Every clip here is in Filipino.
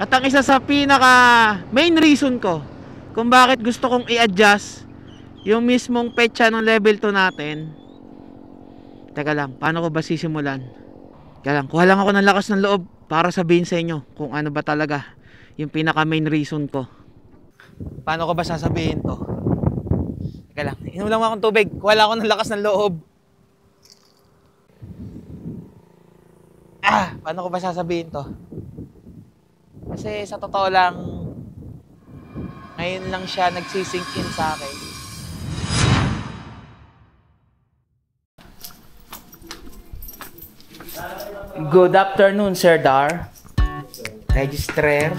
At ang isa sa pinaka main reason ko kung bakit gusto kong i-adjust yung mismong petsa ng level 2 natin. Teka lang, paano ko ba sisimulan? Teka lang, kuha lang ako ng lakas ng loob para sabihin sa inyo kung ano ba talaga yung pinaka main reason ko. Paano ko ba sasabihin to? Teka lang, inom lang akong tubig. Kuha lang ako ng lakas ng loob. Paano ko ba sasabihin to? Kasi sa totoo lang, ngayon lang siya nagsisink in sa akin. Good afternoon, Sir Dar. Registrar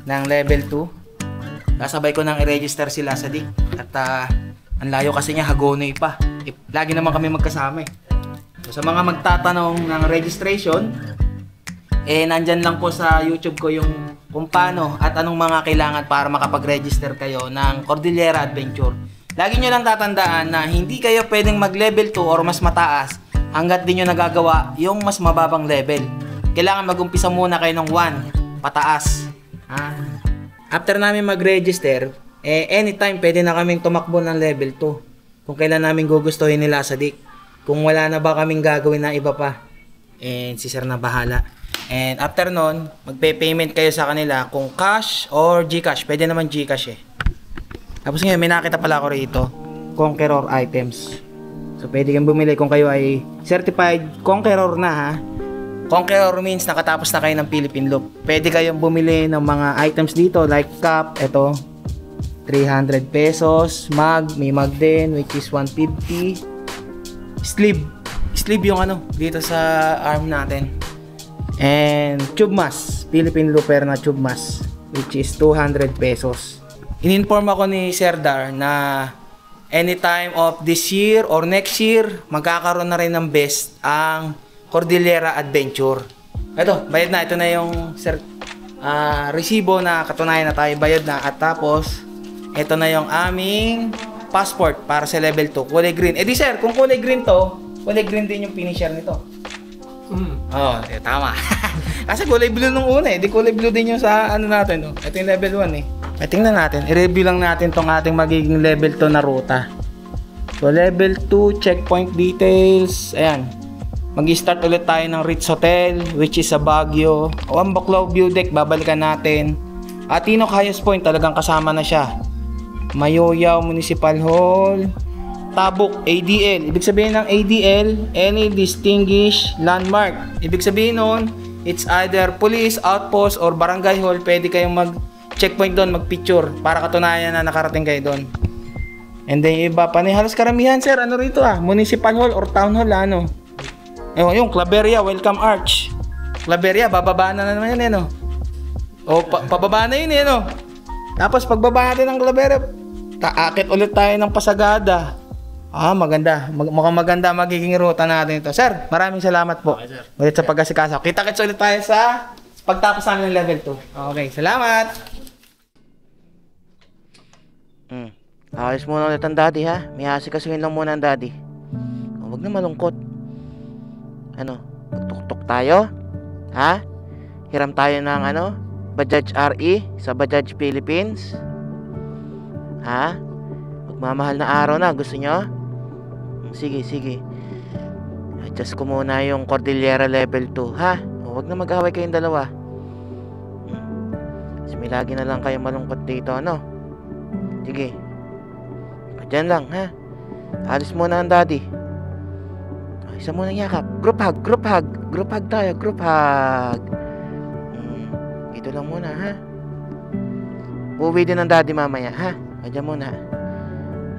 ng level 2. Kasabay ko nang i-register sila sa DIC. At ang layo kasi niya, Hagonoy pa. Lagi naman kami magkasama eh. So, sa mga magtatanong ng registration, nandyan lang po sa YouTube ko yung kung paano at anong mga kailangan para makapag-register kayo ng Cordillera Adventure. Lagi nyo lang tatandaan na hindi kayo pwedeng mag-level 2 or mas mataas hanggat di nyo nagagawa yung mas mababang level. Kailangan mag-umpisa muna kayo ng 1 pataas. After namin mag-register, anytime pwede na kaming tumakbo ng level 2 kung kailan namin gugustuhin nila sa DIC. Kung wala na ba kaming gagawin na iba pa, si Sir na bahala. And after nun, magpe-payment kayo sa kanila kung cash or GCash. Pwede naman GCash eh. Tapos ngayon, may nakita pala ako rito, Conqueror items. So pwede kang bumili kung kayo ay certified Conqueror na ha. Conqueror means nakatapos na kayo ng Philippine Loop. Pwede kayong bumili ng mga items dito like cup, ito 300 pesos, mug, may mug din which is 150. Sleeve yung ano dito sa arm natin. And tube mask, Philippine Looper na tube mask which is 200 pesos. In-inform ako ni Sir Dar na anytime of this year or next year, magkakaroon na rin ng best ang Cordillera Adventure. Ito, bayad na. Ito na yung resibo na katunayan na tayo bayad na. At tapos, ito na yung aming passport para sa level 2. Kulay green. Di sir, kung kulay green to, kulay green din yung finisher nito. Tama. Kasi kulay blue nung una eh. Di kulay blue din yung sa ano natin. No? Ito yung level 1 eh. Tingnan natin. I-review lang natin tong ating magiging level 2 na ruta. So level 2, checkpoint details. Ayan. Mag-start ulit tayo ng Ritz Hotel, which is sa Baguio. Ang Baclaw View Deck, babalikan natin. Tinok Highest Point, talagang kasama na siya. Mayoyaw Municipal Hall. Tabuk, ADL. Ibig sabihin ng ADL, any distinguished landmark. Ibig sabihin nun, it's either police, outpost, or barangay hall. Pwede kayong mag-checkpoint doon, mag-picture para katunayan na nakarating kayo doon. And then iba pa na halos karamihan sir, ano rito municipal hall or town hall ano. Yung Claveria, Welcome Arch. Claveria, bababa na naman yan no. Pababa na yun no. Tapos pagbaba natin ng Claveria, taakit ulit tayo ng Pasagada. Maganda. Mukhang maganda magiging ruta natin ito. Sir, maraming salamat po. Okay, ulit sa pag-asikaso. Kita-kits ulit tayo sa pagtapos namin ng level 2. Okay, salamat. Ayos muna ulit ang daddy ha. May asikasuhin lang muna ang daddy. Huwag na malungkot. Magtuktok tayo? Ha? Hiram tayo ng Bajaj RE sa Bajaj Philippines? Ha? Magmamahal na araw na. Gusto nyo? Sige. Adjust ko muna yung Cordillera level 2, ha? Huwag na mag-away kayong dalawa. Kasi may lagi na lang kayo malungkot dito, Sige. Diyan lang, ha? Alis muna ang daddy. Isa muna yakap. Group hug tayo, group hug. Ito lang muna, ha? Uwi din ang daddy mamaya, ha? Diyan muna.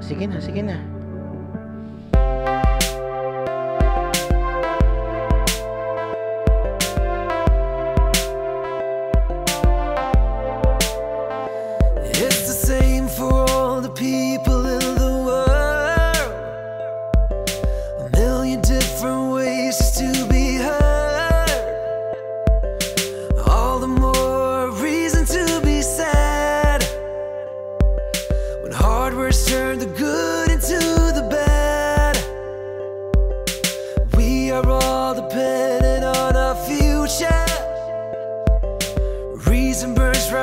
Sige na. It's the same for all the people in the world. A million different ways to be heard. All the more reason to be sad when hard words turn the good into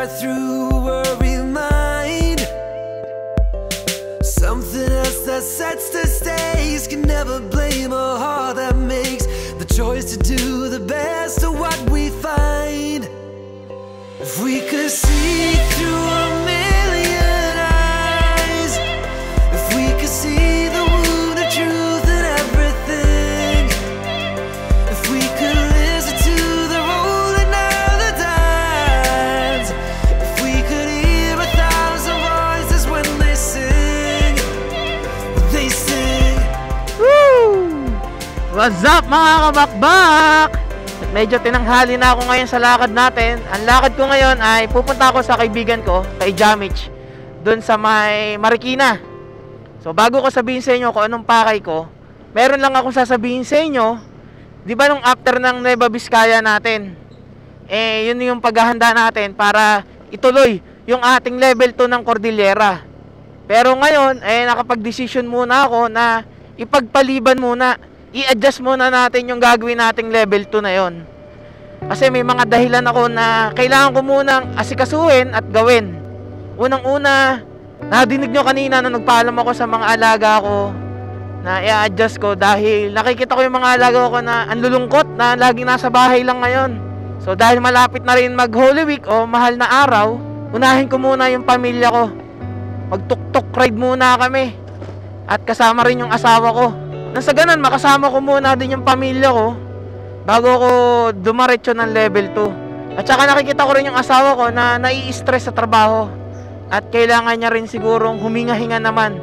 start through a worry mind. Something else that sets the stage. Can never blame a heart that makes the choice to do the best of what we find. If we could see through a million eyes, if we could see the wound of truth in everything, if we could listen to the rolling of the dimes, if we could hear 1,000 voices when they sing, Woo! What's up mga kabakbak? Medyo tinanghali na ako ngayon sa lakad natin. Ang lakad ko ngayon ay pupunta ako sa kaibigan ko, kay Jamich, doon sa may Marikina. So bago ko sabihin sa inyo kung anong pakay ko, meron lang akong sasabihin sa inyo. Di ba nung after ng Nueva Vizcaya natin, yun yung paghahanda natin para ituloy yung ating level 2 ng Cordillera. Pero ngayon, nakapag-decision muna ako na ipagpaliban muna, i-adjust muna natin yung gagawin nating level 2 na yon. Kasi may mga dahilan ako na kailangan ko munang asikasuhin at gawin. Unang-una, nadinig nyo kanina na nagpaalam ako sa mga alaga ko na i-adjust ko dahil nakikita ko yung mga alaga ko na anlulungkot na laging nasa bahay lang ngayon. So dahil malapit na rin mag Holy Week o mahal na araw, unahin ko muna yung pamilya ko. Mag-tuk-tuk ride muna kami at kasama rin yung asawa ko. Nang sa ganun, makasama ko muna din yung pamilya ko bago ko dumaretso ng level 2. At saka nakikita ko rin yung asawa ko na nai-stress sa trabaho. At kailangan niya rin sigurong huminga-hinga naman.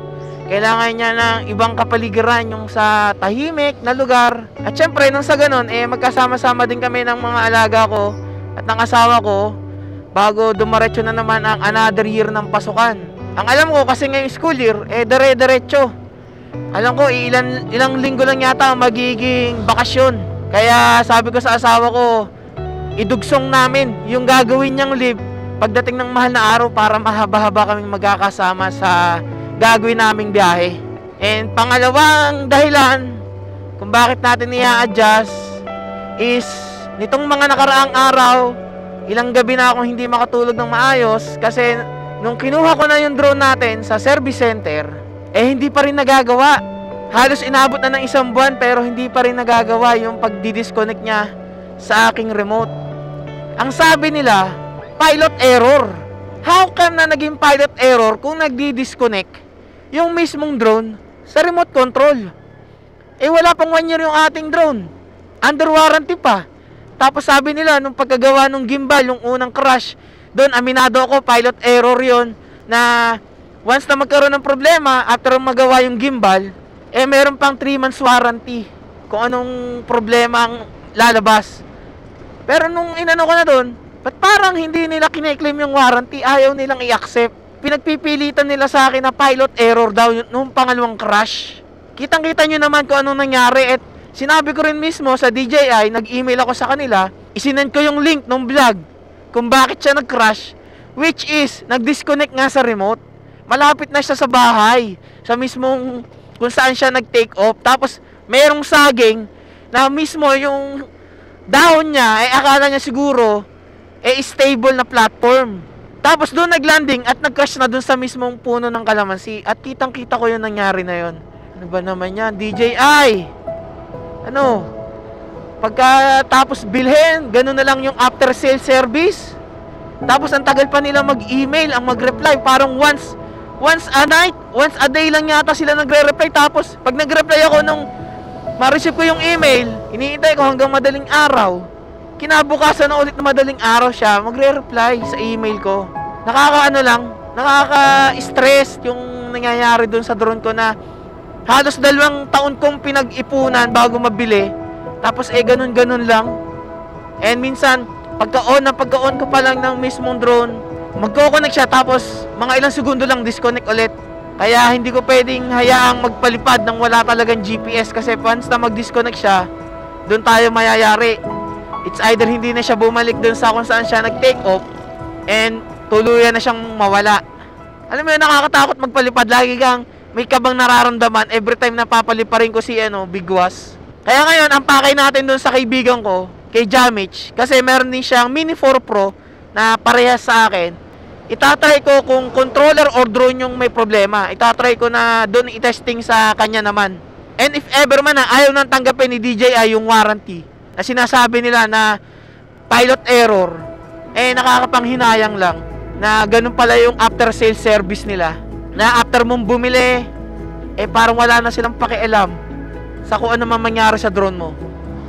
Kailangan niya ng ibang kapaligiran, yung sa tahimik na lugar. At syempre, nang sa ganun, magkasama-sama din kami ng mga alaga ko at ng asawa ko bago dumaretso na naman ang another year ng pasukan. Ang alam ko kasi ngayong school year, dire-diretso. Alam ko, ilang linggo lang yata magiging bakasyon. Kaya sabi ko sa asawa ko, idugsong namin yung gagawin niyang leave pagdating ng mahal na araw para mahaba-haba kaming magkakasama sa gagawin naming biyahe. And pangalawang dahilan kung bakit natin i-adjust is nitong mga nakaraang araw, ilang gabi na akong hindi makatulog ng maayos kasi nung kinuha ko na yung drone natin sa service center, hindi pa rin nagagawa. Halos inabot na ng 1 buwan pero hindi pa rin nagagawa yung pagdi-disconnect niya sa aking remote. Ang sabi nila, pilot error. How come na naging pilot error kung nagdi-disconnect yung mismong drone sa remote control? Wala pang 1 year yung ating drone. Under warranty pa. Tapos sabi nila, nung pagkagawa ng gimbal, yung unang crash, doon aminado ako, pilot error yon na once na magkaroon ng problema, after magawa yung gimbal, meron pang 3 months warranty kung anong problema ang lalabas. Pero nung inano ko na doon, ba't parang hindi nila kine-claim yung warranty, ayaw nilang i-accept. Pinagpipilitan nila sa akin na pilot error daw nung pangalawang crash. Kitang-kita nyo naman kung anong nangyari. At sinabi ko rin mismo sa DJI, nag-email ako sa kanila, isinend ko yung link ng vlog kung bakit siya nag-crash, which is, nag-disconnect nga sa remote. Malapit na siya sa bahay, sa mismong kung saan siya nag-take off. Tapos mayroong saging na mismo yung dahon niya, akala niya siguro stable na platform. Tapos doon naglanding at nag-crash na doon sa mismong puno ng kalamansi. At kitang-kita ko yung nangyari na yon. Ano ba naman yan? DJI! Ano? Pagkatapos bilhin, ganun na lang yung after sale service. Tapos ang tagal pa nila mag-email, ang mag-reply. Parang once a night, once a day lang yata sila nagre-reply. Tapos pag nag-reply ako nung ma-receive ko yung email, iniintay ko hanggang madaling araw. Kinabukasan na ulit na madaling araw siya magre-reply sa email ko. Nakaka-stress yung nangyayari dun sa drone ko na halos 2 taon kong pinag-ipunan bago mabili. Tapos ganun-ganun lang. And minsan, pagka-on ko pa lang ng mismong drone, magko-connect siya tapos mga ilang segundo lang disconnect ulit. Kaya hindi ko pwedeng hayaang magpalipad nang wala talagang GPS kasi once na mag-disconnect siya, doon tayo mayayari. It's either hindi na siya bumalik doon sa kung saan siya nag-take off and tuluyan na siyang mawala. Alam mo yun, nakakatakot magpalipad. Lagi kang may kabang nararamdaman every time na papaliparin ko si Bigwas. Kaya ngayon, ang pakay natin doon sa kaibigan ko, kay Jamich, kasi meron din siyang Mini 4 Pro na parehas sa akin, itatry ko kung controller or drone yung may problema. Itatry ko na doon i-testing sa kanya naman. And if ever man na ayaw nang tanggapin ni DJI yung warranty na sinasabi nila na pilot error, nakakapanghinayang lang na ganun pala yung after sales service nila. Na after mong bumili, parang wala na silang pakialam sa kung ano man mangyari sa drone mo.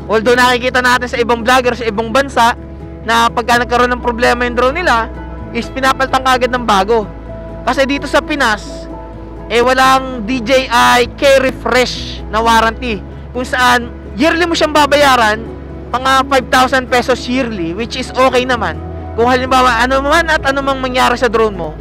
Although nakikita natin sa ibang vlogger sa ibang bansa na pagka nagkaroon ng problema yung drone nila, is pinapalitan kagad ng bago. Kasi dito sa Pinas, walang DJI K-Refresh na warranty. Kung saan, yearly mo siyang babayaran, mga 5,000 pesos yearly, which is okay naman. Kung halimbawa, ano man at ano mang mangyari sa drone mo,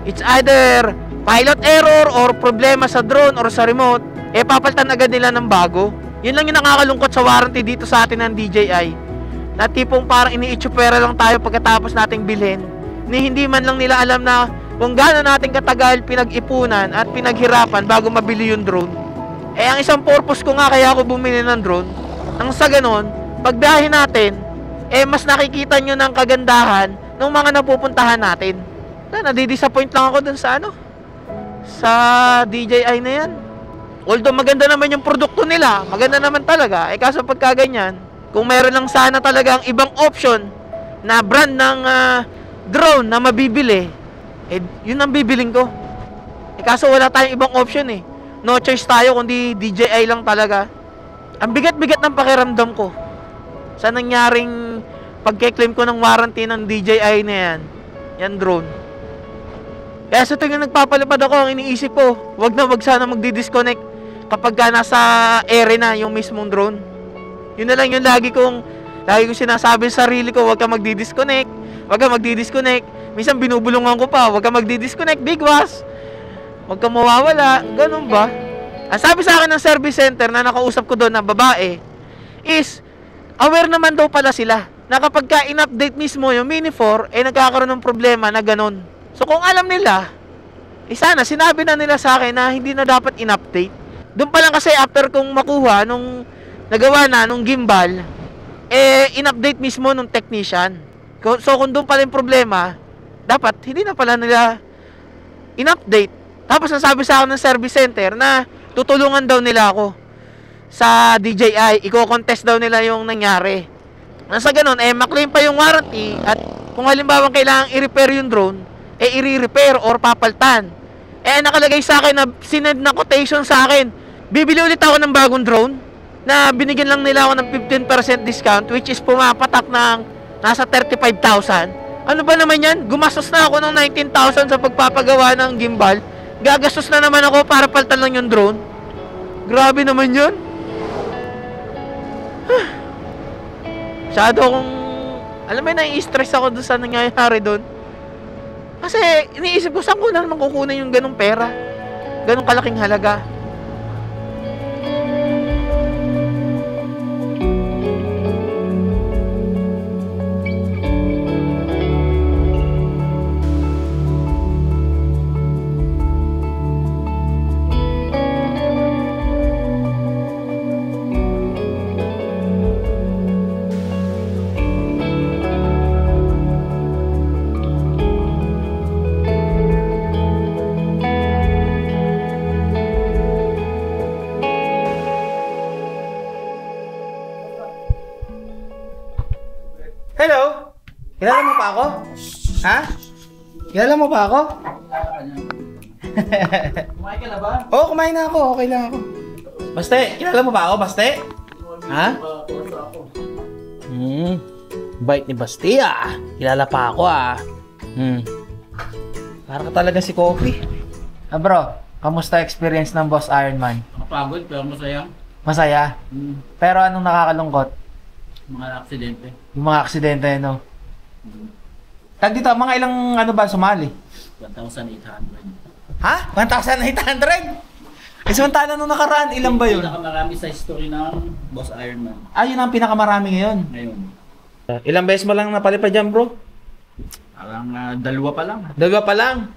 it's either pilot error or problema sa drone or sa remote, papalitan agad nila ng bago. Yun lang yung nakakalungkot sa warranty dito sa atin ng DJI. Na tipong parang iniitsupera lang tayo pagkatapos nating bilhin. Ni hindi man lang nila alam na kung gaano natin katagal pinag-ipunan at pinaghirapan bago mabili yung drone. Ang isang purpose ko nga kaya ako bumili ng drone, nang sa ganon, pagbiyahe natin, mas nakikita nyo ng kagandahan ng mga napupuntahan natin. Nadidisappoint lang ako dun sa sa DJI na yan. Although maganda naman yung produkto nila, maganda naman talaga, kaso pagka ganyan, kung meron lang sana talagang ibang option na brand ng drone na mabibili, yun ang bibiling ko. Kaso wala tayong ibang option no choice tayo kundi DJI lang talaga. Ang bigat-bigat ng pakiramdam ko sa nangyaring pagke-claim ko ng warranty ng DJI na yan drone. Kaya sa tuwing nagpapalipad ako, ang iniisip ko, wag sana magdi-disconnect kapag nasa ere na yung mismong drone. Yun na lang yung lagi kong sinasabi sa sarili ko, wag ka magdi-disconnect, wag ka magdi-disconnect. Minsan binubulungan ko pa, wag ka magdi-disconnect, bigwas, wag ka mawawala, ganun ba? Ang sabi sa akin ng service center na nakausap ko doon na babae is, aware naman daw pala sila na kapag ka in-update mismo yung Mini 4, nagkakaroon ng problema na ganun. So kung alam nila, sana sinabi na nila sa akin na hindi na dapat in-update. Doon pa lang kasi after kong makuha nung nagawa na nung gimbal, in-update mismo nung technician. So kung doon pala yung problema, dapat hindi na pala nila in-update. Tapos nasabi sa akin ng service center na tutulungan daw nila ako sa DJI, i-contest daw nila yung nangyari. Nasa ganun, maklaim pa yung warranty at kung halimbawa kailangan i-repair yung drone, i-repair or papaltan. Nakalagay sa akin na sinend na quotation sa akin. Bibili ulit ako ng bagong drone na binigyan lang nila ako ng 15% discount, which is pumapatak ng nasa 35,000. Ano ba naman yan? Gumastos na ako ng 19,000 sa pagpapagawa ng gimbal. Gagastos na naman ako para paltan lang yung drone. Grabe naman yun. Masyado akong, alam mo, nai-stress ako doon sa nangyayari doon. Kasi iniisip ko, saan ko na naman kukunin yung ganong pera? Ganong kalaking halaga. Hello? Kilala mo pa ako? Ha? Kilala mo pa ako? Kumain ka na ba? Oo, kumain na ako. Okay lang ako. Baste, kilala mo pa ako, Baste? Ha? Bait ni Baste Kilala pa ako Para ka talaga si Coffee. Bro, kamusta experience ng Boss Ironman? Nakapagod pero masaya. Masaya? Pero anong nakakalungkot? Mga aksidente. Yung mga aksidente, no? Tag dito, mga ilang sumali? 1,800. Ha? 1,800? Samantala nung nakaraan, ilan ba yun? Pinakamarami sa history ng Boss Ironman. Yun ang pinakamarami ngayon. Ilang beses mo lang napalipad dyan, bro? Parang 2 pa lang. 2 pa lang?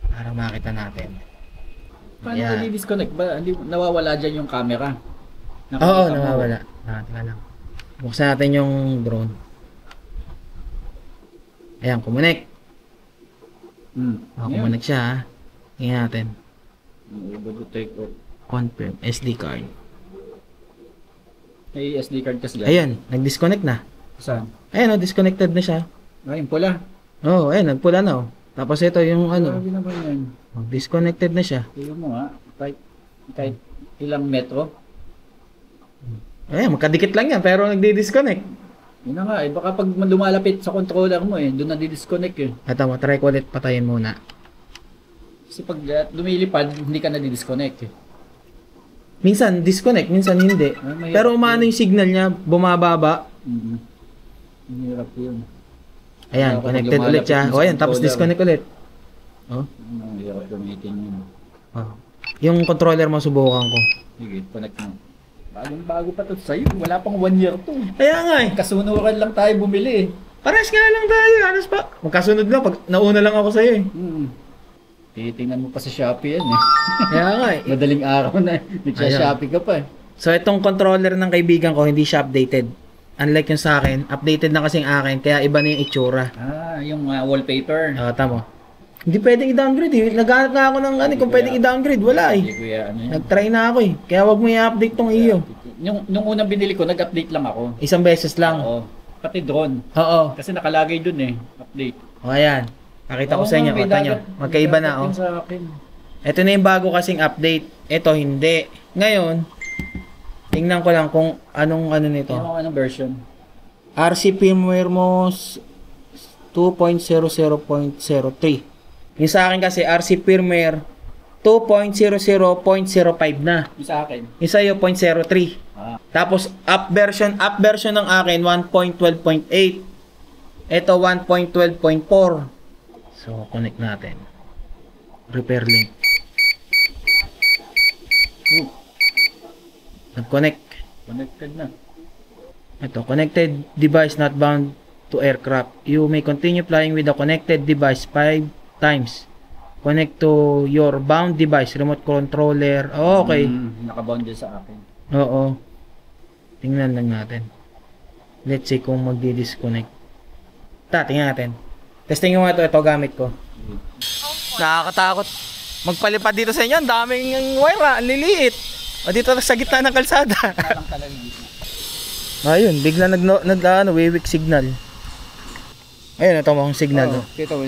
Para makita natin. Paano na-disconnect ba? Hindi nawawala dyan yung camera. Oo, nawawala. Teka lang. Buksan natin yung drone. Ayan, kumunik. Kumunik siya ha. Tingnan natin. Able to take off. Confirm. SD card. May SD card kasi dyan. Ayan, nag-disconnect na. Saan? Ayan, disconnected na siya. Ay, yung pula. Oo, ayan, nagpula na oh. Tapos ito yung ano, Grabe naman yan. disconnected na siya. Tingnan mo nga. Kahit ilang metro. Ayan, magkadikit lang yan, pero nagdi-disconnect. Yun na nga eh. Baka pag lumalapit sa controller mo eh, doon na di-disconnect eh. Ito mo, try ko ulit patayin muna. Kasi pag lumilipad, hindi ka na di-disconnect eh. Minsan disconnect, minsan hindi. Mahirap Pero umano yung signal niya, bumababa. Ang hirap yun. Ayan, Kaya connected kapag ulit siya. lumalapit O yung ayan, tapos controller. disconnect ulit. Oh. Ang hirap gamitin yun. Oh. Yung controller mo, subukan ko. Sige, connect mo. Bagong-bago pa to sa'yo. Wala pang 1 year to. Kaya nga eh. Kasunuran lang tayo bumili eh. Pares nga lang tayo, anas pa. Magkasunod lang, pag nauna lang ako sa'yo eh. Titingnan mo pa sa Shopee yan eh. Kaya nga eh. Madaling araw na eh. Nagsha-Shopee ka pa eh. So itong controller ng kaibigan ko, hindi siya updated. Unlike yung sa akin, updated na kasing akin, kaya iba na yung itsura. Yung wallpaper. Tama. Hindi pwedeng i-downgrade eh. Naghanap nga ako ng ano, kung pwedeng i-downgrade. Wala eh. Hindi ko yan. Nag-try na ako eh. Kaya wag mo i-update tong iyo. Nung unang binili ko, nag-update lang ako. Isang beses lang. Oo. Pati drone. Oo. Kasi nakalagay dun eh. Update. O ayan. Pakita ko sa inyo. Kata nyo. Magkaiba na oh. Sa akin. Ito na yung bago kasing update. Ito hindi. Ngayon, tingnan ko lang kung anong ano nito. Anong version? RC firmware mo 2.00.03. Yung sa akin kasi RC firmware 2.00.05 na. Yung sa akin. Yung sa'yo 0.03. Tapos up version ng akin 1.12.8. Ito 1.12.4. So connect natin. Repair link. Nag-connect. Connected na. Ito, connected device not bound to aircraft. You may continue flying with the connected device 5 times. Connect to your bound device, remote controller. Oh, okay. Nakabound din sa akin. Oo. Tingnan lang natin. Let's see kung magdi-disconnect. Tingnan natin. Testing ko nga ito gamit ko. Nakakatakot. Magpalipad dito sa inyo. Ang daming wire, ang liliit. O dito sa gitna ng kalsada. Ayun, bigla nag-weak signal. Ayun, ito mga signal. Kita mo.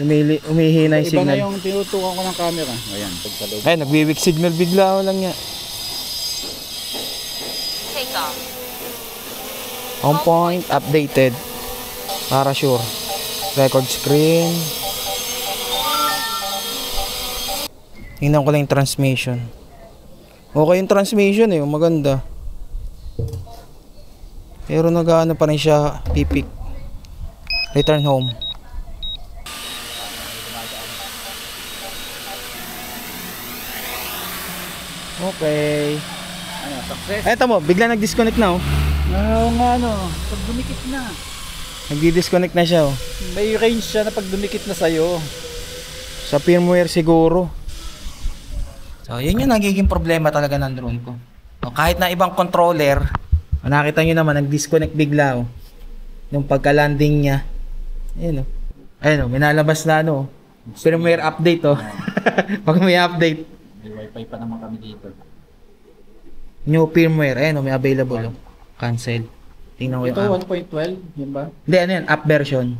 Umihina yung Iba signal. na yung tinutukan ko ng camera. Ayan, pag sa loob. Ayun, nag-weak signal bigla lang niya. Take off. On point, updated. Para sure. Record screen. Tingnan ko lang yung transmission. Okay yung transmission eh, maganda. Pero nag-ano pa rin siya, pipik. Return home. Okay. Ano, success? Eto mo, bigla nag-disconnect na oh. Oo nga no, pag dumikit na. Nagdi-disconnect na siya oh. May range siya na pag dumikit na sa'yo. Sa firmware siguro. So, yun yung nagiging problema talaga ng drone ko. O, kahit na ibang controller, nakita nyo naman, nag-disconnect bigla oh. Yung pagka-landing niya. Ayun oh. Ayun oh, minalabas na ano oh. Firmware update oh. Pag may update. May wifi pa naman kami dito. New firmware, ayun oh, may available oh. Cancel. Tingnan ko yung Ito app. 1.12, yun ba? Hindi, ano yan, app version.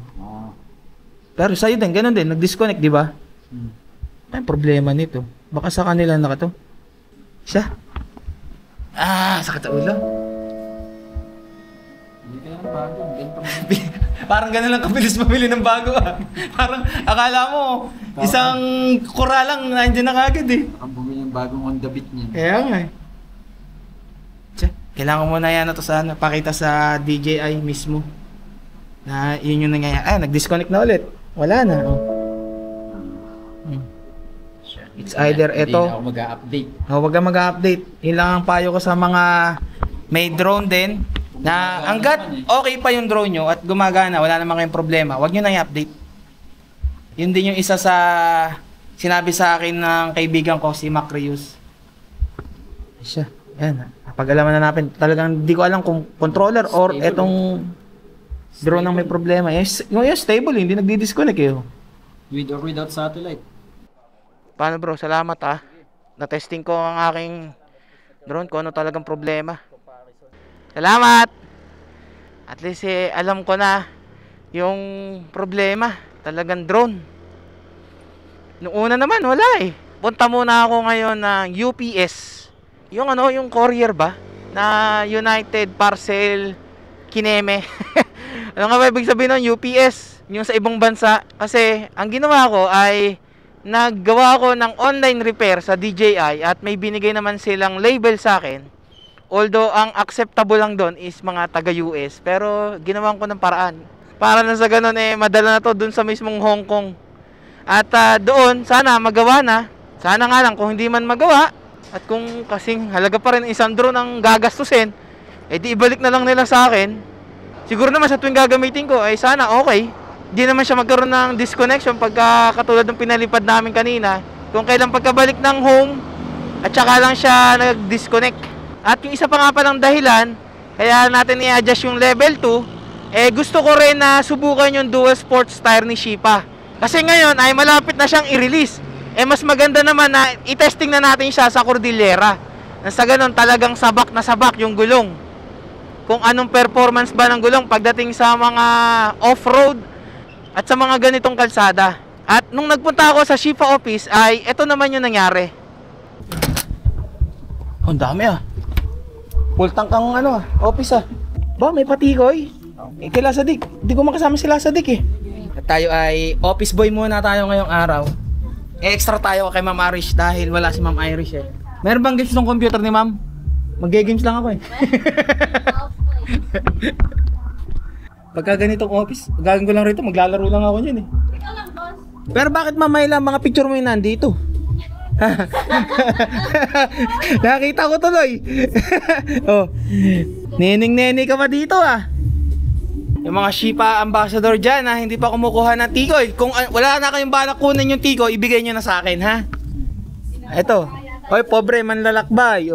Pero sa'yo din, ganun din, nag-disconnect, di ba? Ano problema nito? Baka sa kanila na ka to. Siya? Sakit sa ulo. Hindi ka lang bago. Parang ganun lang kabilis mamili ng bago ah. Parang akala mo, isang kura lang, nandiyan na kagad eh. Ang bumili ng bagong on the beat niya. Kaya nga eh. Kailangan mo na yan to sa ano, pakita sa DJI mismo. Na yun yung nangyayari. Nag-disconnect na ulit. Wala na. Oh. It's either Hindi ito. na ako mag-update. Huwag kang mag-update. Yun lang ang payo ko sa mga may drone din. Na hanggat okay pa yung drone nyo at gumagana, wala naman kayong problema, huwag nyo na i-update. Yun din yung isa sa sinabi sa akin ng kaibigan ko, si Mac Reus. Siya. Ayan. Pag alaman na natin, talagang di ko alam kung controller or etong drone ang may problema. Yung stable, hindi nagdi-disconnect eh. With or without satellite. Paano bro? Salamat Na-testing ko ang aking drone kung ano talagang problema. Salamat! At least alam ko na yung problema. Talagang drone. Noong una naman, wala eh. Punta muna ako ngayon ng UPS. Yung yung courier ba? Na United Parcel Kineme. Ano nga ba ibig sabihin nun? UPS. Yung sa ibang bansa. Kasi ang ginawa ko ay naggawa ko ng online repair sa DJI at may binigay naman silang label sa akin. Although ang acceptable lang doon is mga taga-US. Pero ginawan ko ng paraan. Para na sa ganun madala na to doon sa mismong Hong Kong. At doon, sana magawa na. Sana nga lang kung hindi man magawa. At kung kasing halaga pa rin isang drone ang gagastusin, di ibalik na lang nila sa akin. Siguro naman sa tuwing gagamitin ko, sana okay. Di naman siya magkaroon ng disconnection pagka katulad ng pinalipad namin kanina. Kung kailan pagkabalik ng home, at saka lang siya nag-disconnect. At yung isa pa nga palang dahilan, kaya natin i-adjust yung level 2, gusto ko rin na subukan yung dual sports tire ni Shipa. Kasi ngayon ay malapit na siyang i-release. Mas maganda naman na i-testing na natin siya sa Cordillera. Nang sa ganun talagang sabak na sabak yung gulong. Kung anong performance ba ng gulong pagdating sa mga off-road at sa mga ganitong kalsada. At nung nagpunta ako sa Shipa office ay ito naman yung nangyari. Ang dami Full tank ang office Ba, may patikoy. Kila Sadik. Hindi ko makasama sila Sadik At tayo ay office boy muna tayo ngayong araw. Extra tayo kay Ma'am Irish dahil wala si Ma'am Irish Meron bang games ng computer ni Ma'am? Magge-games lang ako Pagka ganitong office, gagawin ko lang rito, maglalaro lang ako niyan Pero bakit mamaya lang mga picture mo yung nandito? Nakita ko tuloy. Nening-neni ka pa dito Yung mga Shipa ambassador dyan hindi pa kumukuha ng tikoy. Kung wala na kayong balak kunin yung tikoy, ibigay nyo na sa akin Ito. Oy, pobre manlalakbay.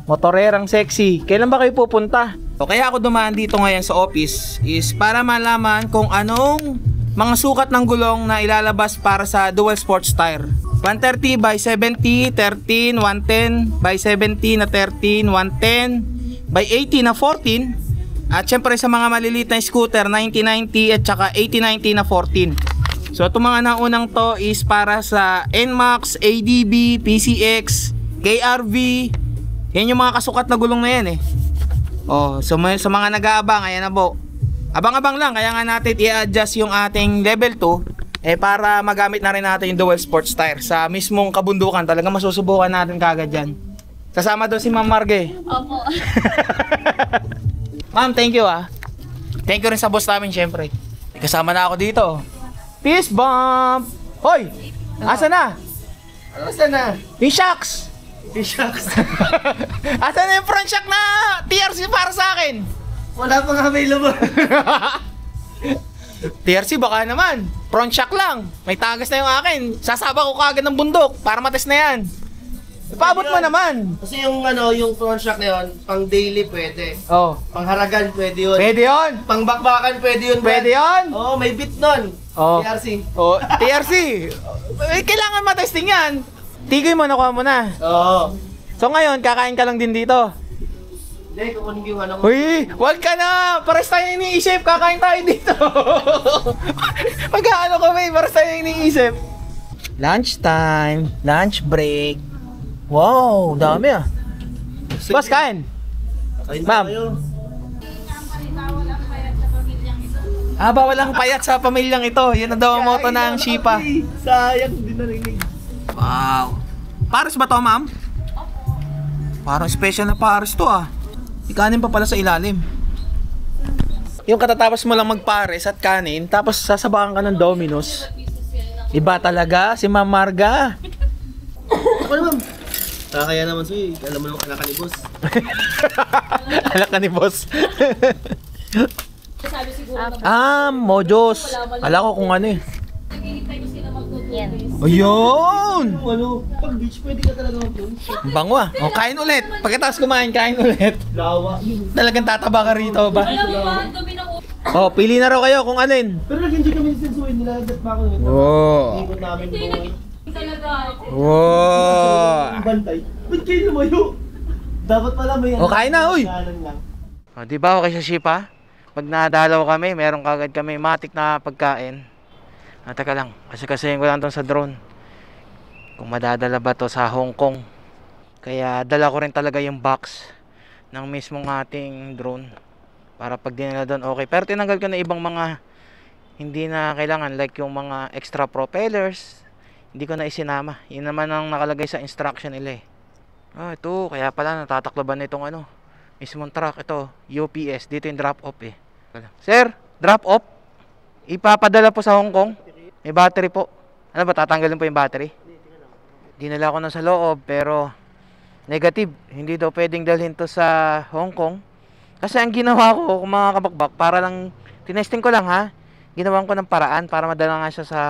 Motorerang sexy. Kailan ba kayo pupunta? Kaya ako dumaan dito ngayon sa office is para malaman kung anong mga sukat ng gulong na ilalabas para sa dual sports tire. 130 by 70, 13, 110 by 70 na 13, 110 by 80 na 14. At syempre sa mga maliliit na scooter, 90-90 at saka 80-90 na 14. So itong mga naunang to is para sa NMAX, ADB, PCX, KRV. Yan yung mga kasukat na gulong na yan so sa mga nag-aabang, ayan na po. Abang-abang lang, kaya nga natin i-adjust yung ating level 2 para magamit na rin natin yung dual sports tire sa mismong kabundukan. Talaga masusubukan natin kagad yan. Kasama doon si Ma'am Marge. Opo. Ma'am, thank you Thank you rin sa boss namin syempre. Kasama na ako dito. Peace bump! Hoy! Asa na? Asa na? Yung shocks! Yung shocks? Asa na yung front shock na TRC para sa akin? Wala pang available. TRC baka naman. Front shock lang. May tagas na yung akin. Sasaba ko kagad ng bundok para matest na yan. Ipaabot mo naman. Kasi yung yung front shock na yun, pang daily pwede. Pang haragan pwede yun. Pwede yun. Pang bakbakan pwede yun. Pwede yun. May bit nun. TRC. TRC. Kailangan matesting yan. Tigoy mo, nakuha mo na. So ngayon, kakain ka lang din dito. Hindi, kukunin yung Uy, wag ka na. Pares tayo iniisip. Kakain tayo dito. Pagkaano kami, pares tayo iniisip. Lunch time. Lunch break. Wow, dami Boss, kain. Ma'am. Bawal ang payat sa pamilyang ito. Yan na daw ang motto ng Shipa. Sayang, hindi narinig. Wow. Pares ba to, ma'am? Parang special na pares to Ikanin pa pala sa ilalim. Yung katatapos mo lang magpares at kanin, tapos sasabakan ka ng Domino's. Iba talaga si Ma'am Marga. Ako naman. Kaya naman sa'yo, alam mo naman anak ka ni boss. Anak ka ni boss. Sabi siguro Mojos. Alam ko kung ano naghihintay ko sila magtutuwa. Yan. Ayun! Ano, pag beach, pwede ka talaga mag-doon. Ang bango ah. O, kain ulit. Pagkatapos kumain, kain ulit. Lawa. Talagang tataba ka rito ba? Alam mo ba, dumi ng ulo. Oh, pili na raw kayo kung alin. Pero nag-enjoy kami sa sensuin nila. Dapat pa ako nito. Wow. Ikot namin doon. Talaga. Wow. Ang bantay. Ba't kayo lumayo? Dapat pala may... O, kain na, uy. Kanan lang. O, di ba okay sa Shipa? Pag nadalaw kami, meron kagad kami matik na pagkain. Teka lang, kasi ko lang to sa drone. Kung madadala ba to sa Hong Kong. Kaya dala ko rin talaga yung box ng mismong ating drone. Para pag dinala doon, okay. Pero tinanggal ko na ibang mga hindi na kailangan. Like yung mga extra propellers. Hindi ko na isinama. Yun naman ang nakalagay sa instruction nila eh. Ito. Kaya pala natatakloban na itong mismong truck. Ito, UPS. Dito yung drop off eh. Sir, drop off. Ipapadala po sa Hong Kong. May battery po. Ano ba, tatanggalin po yung battery? Dinala ko na sa loob, pero negative. Hindi daw pwedeng dalhin to sa Hong Kong. Kasi ang ginawa ko, kung mga kabakbak, para lang, tinesting ko lang ha, ginawan ko ng paraan para madala nga siya sa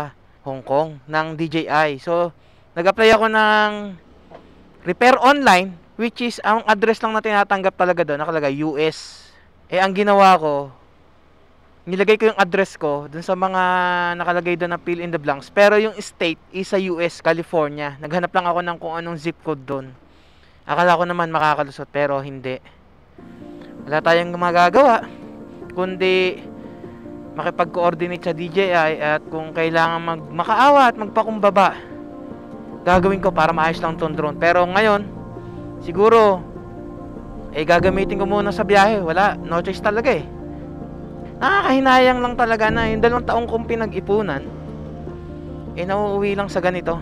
Hong Kong ng DJI. So, nag-apply ako ng repair online, which is, ang address lang na tinatanggap talaga doon, nakalagay US. Ang ginawa ko, nilagay ko yung address ko dun sa mga nakalagay doon na fill in the blanks. Pero yung state is sa US, California. Naghanap lang ako ng kung anong zip code doon. Akala ko naman makakalusot, pero hindi. Wala tayong magagawa kundi makipag-coordinate sa DJI at kung kailangan makaawa at magpakumbaba, gagawin ko para maayos lang tong drone. Pero ngayon, siguro gagamitin ko muna sa biyahe. Wala, no choice talaga eh. Nakakahinayang lang talaga na yung 2 taong kong pinag-ipunan nauuwi lang sa ganito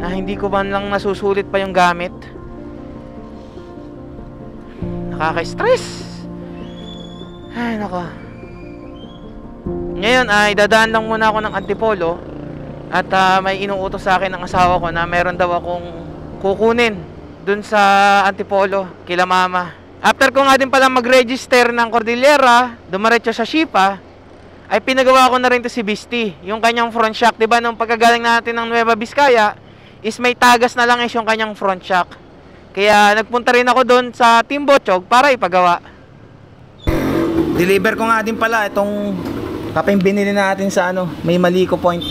na hindi ko man lang nasusulit pa yung gamit. Nakaka-stress. Ay nako. Ngayon ay dadaan lang muna ako ng Antipolo at may inuutos sa akin ng asawa ko na meron daw akong kukunin dun sa Antipolo kila mama. After ko nga din pala mag-register ng Cordillera, dumiretso sa Shipa, ay pinagawa ko na rin to si Bisti. Yung kanyang front shock, diba nung pagkagaling natin ng Nueva Vizcaya, is may tagas na lang yung kanyang front shock. Kaya nagpunta rin ako doon sa Team Bochog para ipagawa. Deliver ko nga din pala itong kapeng binili natin sa may Maliko Point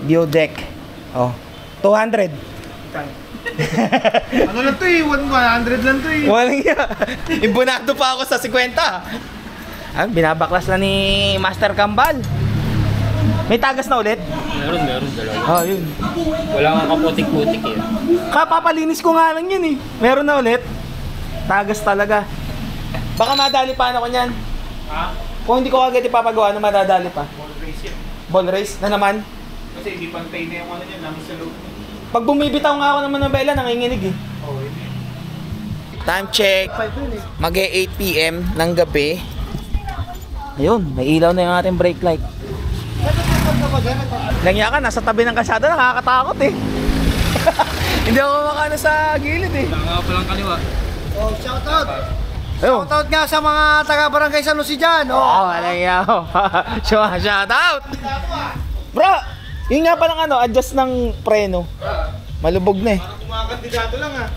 view deck. 200. Ano lang to eh, 100 lang to eh. Walang iya. Imbunado pa ako sa 50. Binabaklas na ni Master Kambal. May tagas na ulit? Meron, dalawa. Yun. Wala kang kaputik-putik eh. Kapapalinis ko nga lang yun eh. Meron na ulit. Tagas talaga. Baka madali pa ako niyan. Kung hindi ko agad ipapagawa, madadali pa. Ball race yan. Ball race na naman. Kasi hindi pantay na yung niya, namin sa loob. Pag bumibitaw nga ako naman ng bela, nanginginig eh. Time check. Mag-8 PM ng gabi. Ayun, may ilaw na yung ating brake light. Langya ka, nasa tabi ng kalsada, nakakatakot eh. Hindi ako makano sa gilid eh. Wala nga palang kaliwa. Shoutout! Ayun. Shoutout nga sa mga taga-barangay San Lucy dyan. Langya ako. Shout out! Bro, yun nga palang adjust ng preno. Malubog na eh. Parang kumakandidato lang ah.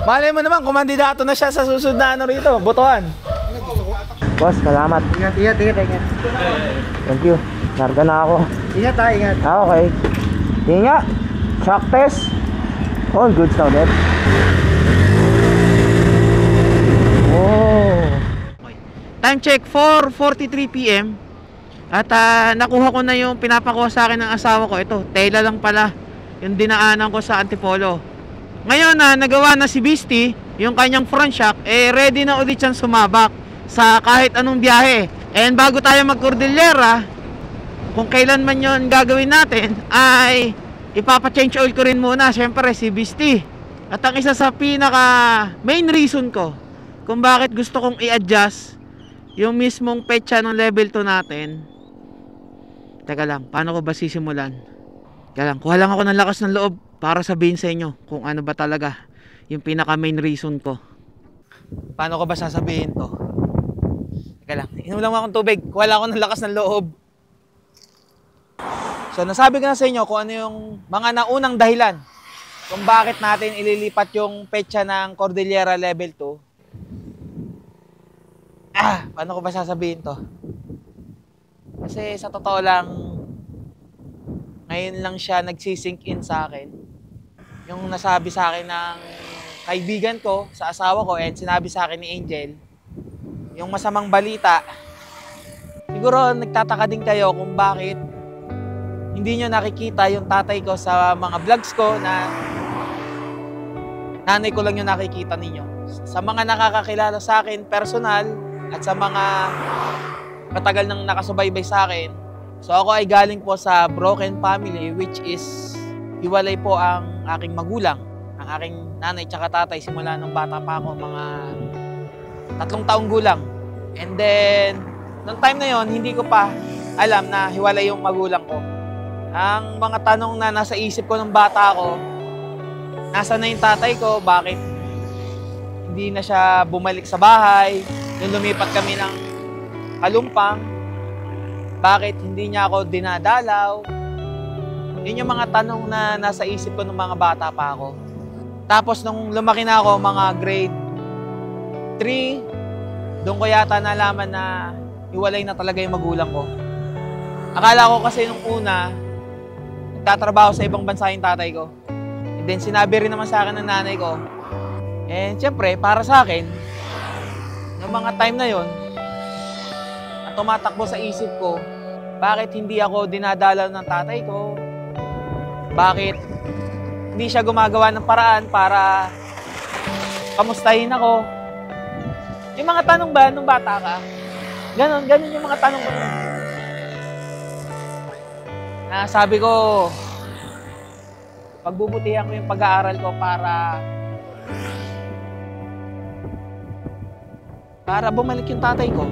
Malay mo naman, kumandidato na siya sa susunod na rito, botohan. Boss, salamat. Ingat. Thank you. Narga na ako. Ingat ha, ingat. Okay. Tinga. Shock test. All good na ulit. Oh. Time check, 4:43 PM. At nakuha ko na yung pinapakuha sa akin ng asawa ko. Ito, tela lang pala yung dinaanan ko sa Antipolo. Ngayon nagawa na si Bisti, yung kanyang front shock, ready na ulit siyang sumabak sa kahit anong biyahe. And bago tayo mag-Cordillera, kung kailan man yun gagawin natin, ay ipapa-change oil ko rin muna, syempre si Bisti. At ang isa sa pinaka main reason ko kung bakit gusto kong i-adjust yung mismong petsa ng level 2 natin. Teka lang, paano ko ba sisimulan? Teka lang, kuha lang ako ng lakas ng loob para sabihin sa inyo kung ano ba talaga yung pinaka main reason ko. Paano ko ba sasabihin to? Teka lang, inom lang akong tubig. Kuha lang ako ng lakas ng loob. So nasabi ko na sa inyo kung ano yung mga naunang dahilan kung bakit natin ililipat yung petsa ng Cordillera Level 2. Paano ko ba sasabihin to? Kasi sa totoo lang, ngayon lang siya nagsisink in sa akin. Yung nasabi sa akin ng kaibigan ko sa asawa ko and sinabi sa akin ni Angel, yung masamang balita. Siguro nagtataka din kayo kung bakit hindi nyo nakikita yung tatay ko sa mga vlogs ko na nanay ko lang yung nakikita ninyo. Sa mga nakakakilala sa akin personal at sa mga matagal nang nakasubaybay sa akin. So ako ay galing po sa broken family which is hiwalay po ang aking magulang, ang aking nanay tsaka tatay simula nung bata pa ako, mga 3 taong gulang. And then, nung time na yon hindi ko pa alam na hiwalay yung magulang ko. Ang mga tanong na nasa isip ko nung bata ako, nasa na yung tatay ko, bakit hindi na siya bumalik sa bahay, nung lumipat kami ng Kalumpang, bakit hindi niya ako dinadalaw. Yun yung mga tanong na nasa isip ko nung mga bata pa ako. Tapos nung lumaki na ako, mga grade 3, doon ko yata nalaman na hiwalay na talaga yung magulang ko. Akala ko kasi nung una, nagtatrabaho sa ibang bansa yung tatay ko. And then sinabi rin naman sa akin ng nanay ko. And syempre, para sa akin, ng mga time na yon, ang tumatakbo sa isip ko, bakit hindi ako dinadalaw ng tatay ko? Bakit hindi siya gumagawa ng paraan para kamustahin ako? Yung mga tanong ba nung bata ka? Ganon yung mga tanong ko. Sabi ko, pagbubutihan ko yung pag-aaral ko para bumalik yung tatay ko.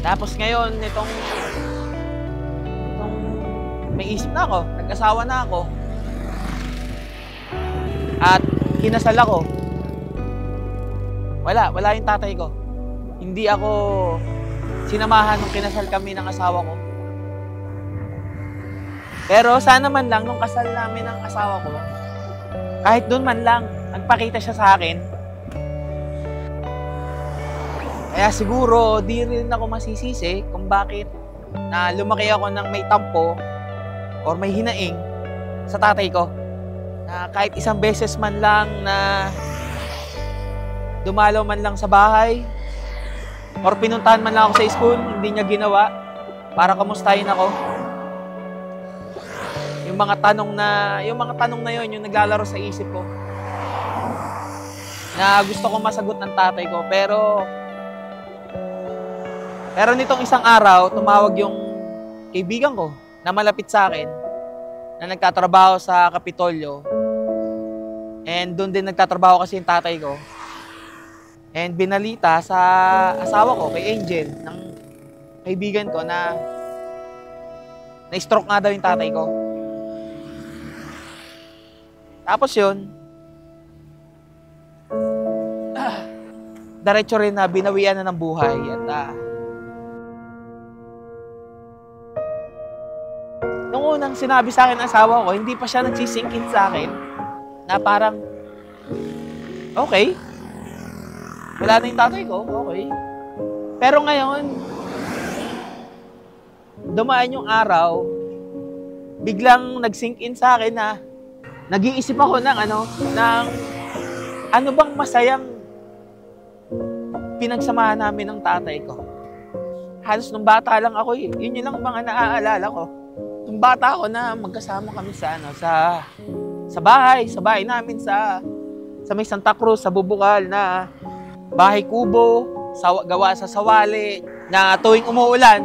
Tapos ngayon, itong may isip na ako, nag-asawa na ako, at kinasal ako. Wala yung tatay ko. Hindi ako sinamahan nung kinasal kami ng asawa ko. Pero sana man lang, nung kasal namin ng asawa ko, kahit doon man lang, nagpakita siya sa akin. Kaya siguro, di rin ako masisisi kung bakit na lumaki ako ng may tampo or may hinaing sa tatay ko. Na kahit isang beses man lang na dumalaw man lang sa bahay or pinuntahan man lang ako sa school, hindi niya ginawa para kamustahin ako. Yung mga tanong na yun, yung naglalaro sa isip ko. Na gusto kong masagot ng tatay ko, pero nitong isang araw, tumawag yung kaibigan ko na malapit sa akin na nagtatrabaho sa Kapitolyo. And doon din nagtatrabaho kasi yung tatay ko. And binalita sa asawa ko, kay Angel, ng kaibigan ko na na-stroke nga daw yung tatay ko. Tapos yun, diretso rin na binawian na ng buhay. At nung unang sinabi sa akin ng asawa ko, hindi pa siya nagsisingkin sa akin na parang, okay, wala na yung tatay ko, okay. Pero ngayon, dumaan yung araw, biglang nag-sink in sa akin na nag-iisip ako ng ano bang masayang pinagsamahan namin ng tatay ko. Halos nung bata lang ako, yun lang mga naaalala ko. Nung bata ako na magkasama kami sa bahay namin sa may Santa Cruz, sa Bubukal na bahay kubo, gawa sa sawali, na tuwing umuulan,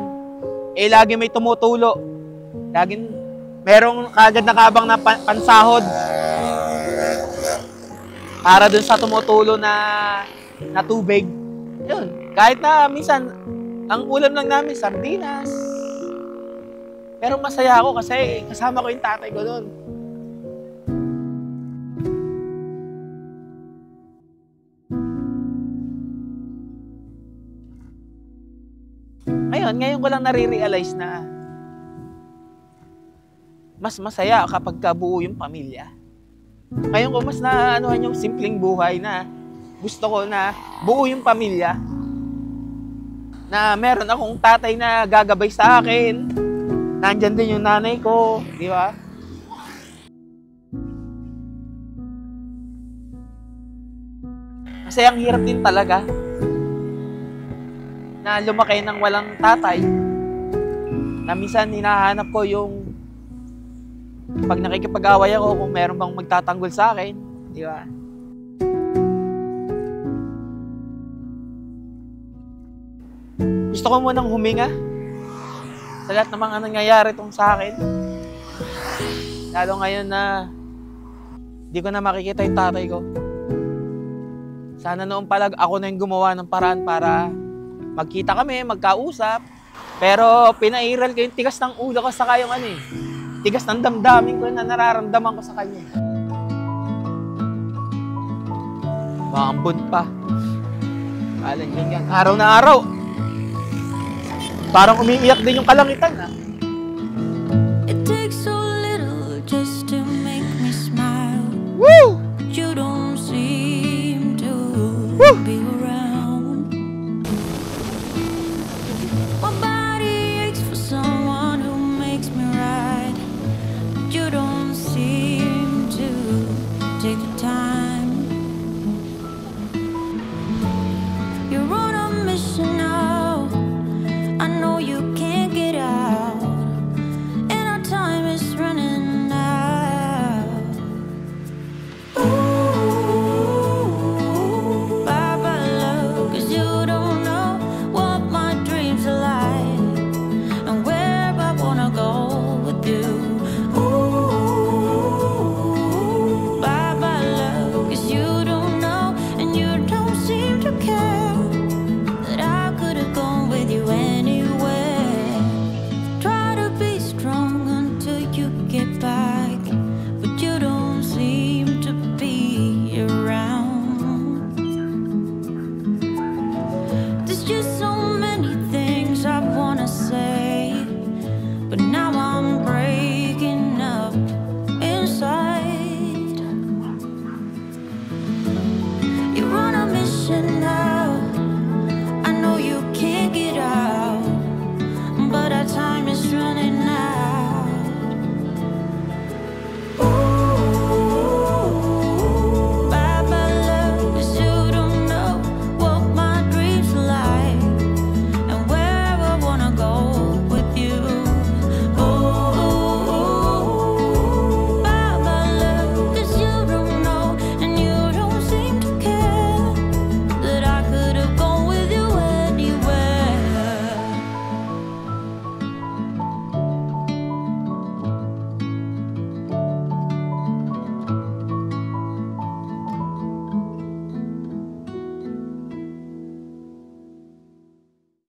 lagi may tumutulo. Laging merong kagad nakabang na pansahod para dun sa tumutulo na tubig. Yun, kahit na minsan, ang ulam lang namin, sardinas. Pero masaya ako kasi kasama ko yung tatay ko doon. Ngayon, ngayon ko lang nare-realize na mas masaya kapag kabuo yung pamilya. Ngayon ko mas naanohan yung simpleng buhay na gusto ko na buo yung pamilya. Na meron akong tatay na gagabay sa akin. Nandyan din yung nanay ko, di ba? Kasi ang hirap din talaga na lumaki ng walang tatay. Na minsan hinahanap ko yung pag nakikipag-away ako kung meron bang magtatanggol sa akin, di ba? Gusto ko munang huminga sa lahat ng mga nangyayari tong sa akin. Lalo ngayon na di ko na makikita yung tatay ko. Sana noon palag ako na yung gumawa ng paraan para magkita kami, magkausap. Pero pinairal ko yung tigas ng ulo ko saka yung tigas ng damdamin ko na nararamdaman ko sa kanya. Maambon pa. Alam niyo yan, araw na araw. Parang umiiyak din yung kalangitan, ha? It takes so little just to make me smile. Woo! But you don't seem to be around.